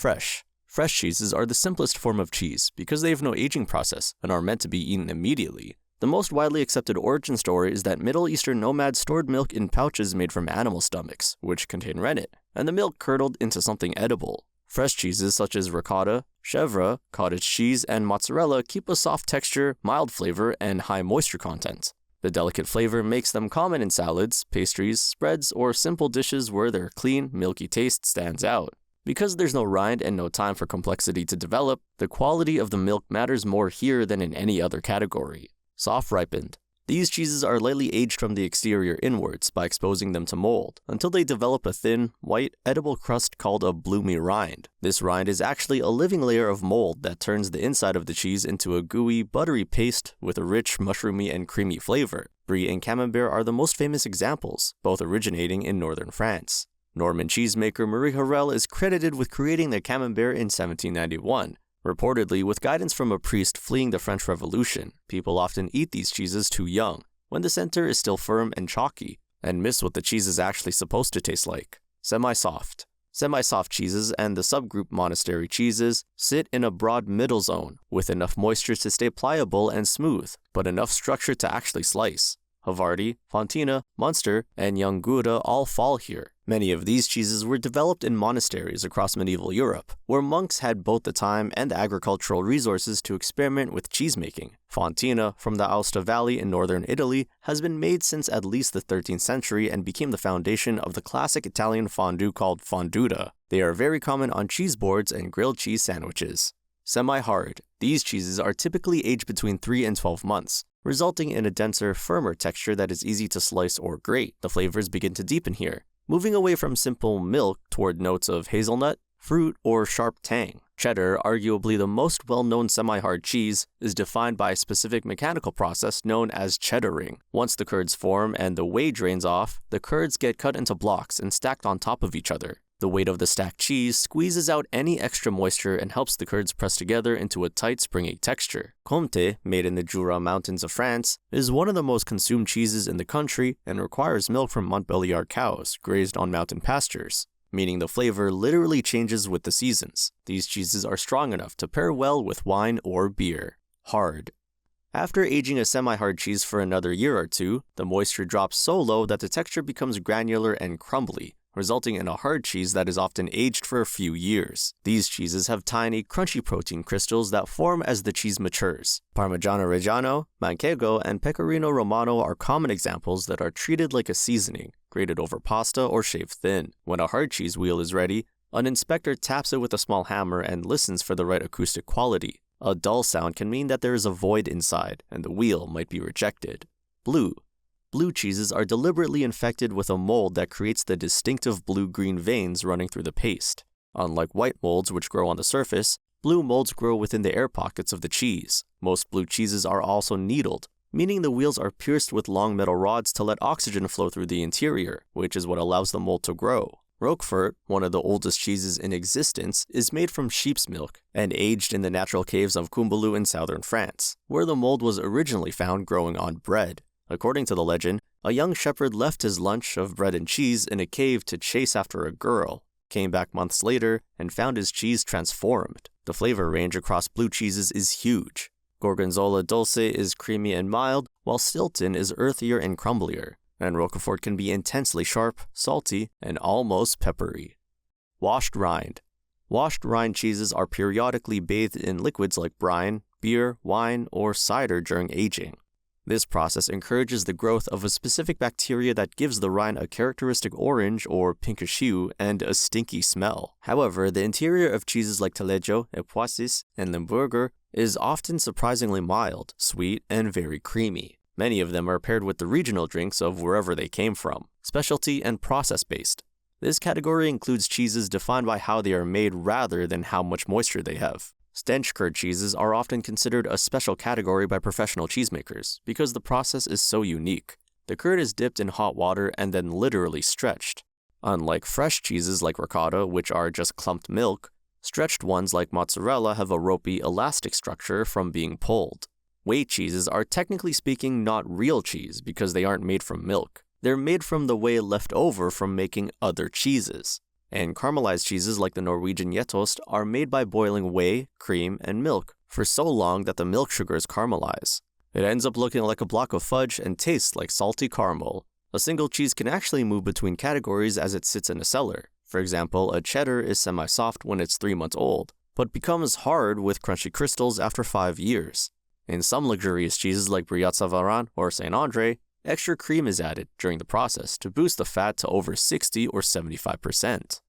Fresh. Fresh cheeses are the simplest form of cheese because they have no aging process and are meant to be eaten immediately. The most widely accepted origin story is that Middle Eastern nomads stored milk in pouches made from animal stomachs, which contain rennet, and the milk curdled into something edible. Fresh cheeses such as ricotta, chèvre, cottage cheese, and mozzarella keep a soft texture, mild flavor, and high moisture content. The delicate flavor makes them common in salads, pastries, spreads, or simple dishes where their clean, milky taste stands out. Because there's no rind and no time for complexity to develop, the quality of the milk matters more here than in any other category. Soft ripened. These cheeses are lightly aged from the exterior inwards by exposing them to mold, until they develop a thin, white, edible crust called a bloomy rind. This rind is actually a living layer of mold that turns the inside of the cheese into a gooey, buttery paste with a rich, mushroomy, and creamy flavor. Brie and Camembert are the most famous examples, both originating in northern France. Norman cheesemaker Marie Harel is credited with creating the Camembert in 1791. Reportedly, with guidance from a priest fleeing the French Revolution, people often eat these cheeses too young, when the center is still firm and chalky, and miss what the cheese is actually supposed to taste like. Semi-soft. Semi-soft cheeses and the subgroup monastery cheeses sit in a broad middle zone, with enough moisture to stay pliable and smooth, but enough structure to actually slice. Havarti, Fontina, Munster, and Young Gouda all fall here. Many of these cheeses were developed in monasteries across medieval Europe, where monks had both the time and the agricultural resources to experiment with cheesemaking. Fontina, from the Aosta Valley in northern Italy, has been made since at least the 13th century and became the foundation of the classic Italian fondue called fonduta. They are very common on cheese boards and grilled cheese sandwiches. Semi-hard. These cheeses are typically aged between 3 and 12 months, resulting in a denser, firmer texture that is easy to slice or grate. The flavors begin to deepen here, moving away from simple milk toward notes of hazelnut, fruit, or sharp tang. Cheddar, arguably the most well-known semi-hard cheese, is defined by a specific mechanical process known as cheddaring. Once the curds form and the whey drains off, the curds get cut into blocks and stacked on top of each other. The weight of the stacked cheese squeezes out any extra moisture and helps the curds press together into a tight, springy texture. Comté, made in the Jura Mountains of France, is one of the most consumed cheeses in the country and requires milk from Montbéliard cows grazed on mountain pastures, meaning the flavor literally changes with the seasons. These cheeses are strong enough to pair well with wine or beer. Hard. After aging a semi-hard cheese for another year or two, the moisture drops so low that the texture becomes granular and crumbly, resulting in a hard cheese that is often aged for a few years. These cheeses have tiny, crunchy protein crystals that form as the cheese matures. Parmigiano Reggiano, Manchego, and Pecorino Romano are common examples that are treated like a seasoning, grated over pasta or shaved thin. When a hard cheese wheel is ready, an inspector taps it with a small hammer and listens for the right acoustic quality. A dull sound can mean that there is a void inside, and the wheel might be rejected. Blue. Blue cheeses are deliberately infected with a mold that creates the distinctive blue-green veins running through the paste. Unlike white molds which grow on the surface, blue molds grow within the air pockets of the cheese. Most blue cheeses are also needled, meaning the wheels are pierced with long metal rods to let oxygen flow through the interior, which is what allows the mold to grow. Roquefort, one of the oldest cheeses in existence, is made from sheep's milk and aged in the natural caves of Coumbalou in southern France, where the mold was originally found growing on bread. According to the legend, a young shepherd left his lunch of bread and cheese in a cave to chase after a girl, came back months later, and found his cheese transformed. The flavor range across blue cheeses is huge. Gorgonzola Dulce is creamy and mild, while Stilton is earthier and crumblier, and Roquefort can be intensely sharp, salty, and almost peppery. Washed rind. Washed rind cheeses are periodically bathed in liquids like brine, beer, wine, or cider during aging. This process encourages the growth of a specific bacteria that gives the rind a characteristic orange or pinkish hue and a stinky smell. However, the interior of cheeses like Taleggio, Epoisses, and Limburger is often surprisingly mild, sweet, and very creamy. Many of them are paired with the regional drinks of wherever they came from, specialty and process-based. This category includes cheeses defined by how they are made rather than how much moisture they have. Stench curd cheeses are often considered a special category by professional cheesemakers because the process is so unique. The curd is dipped in hot water and then literally stretched. Unlike fresh cheeses like ricotta, which are just clumped milk, stretched ones like mozzarella have a ropey, elastic structure from being pulled. Whey cheeses are technically speaking not real cheese because they aren't made from milk. They're made from the whey left over from making other cheeses. And caramelized cheeses like the Norwegian Gjetost are made by boiling whey, cream, and milk for so long that the milk sugars caramelize. It ends up looking like a block of fudge and tastes like salty caramel. A single cheese can actually move between categories as it sits in a cellar. For example, a cheddar is semi-soft when it's 3 months old, but becomes hard with crunchy crystals after 5 years. In some luxurious cheeses like Brie Savarin or Saint Andre, extra cream is added during the process to boost the fat to over 60 or 75%.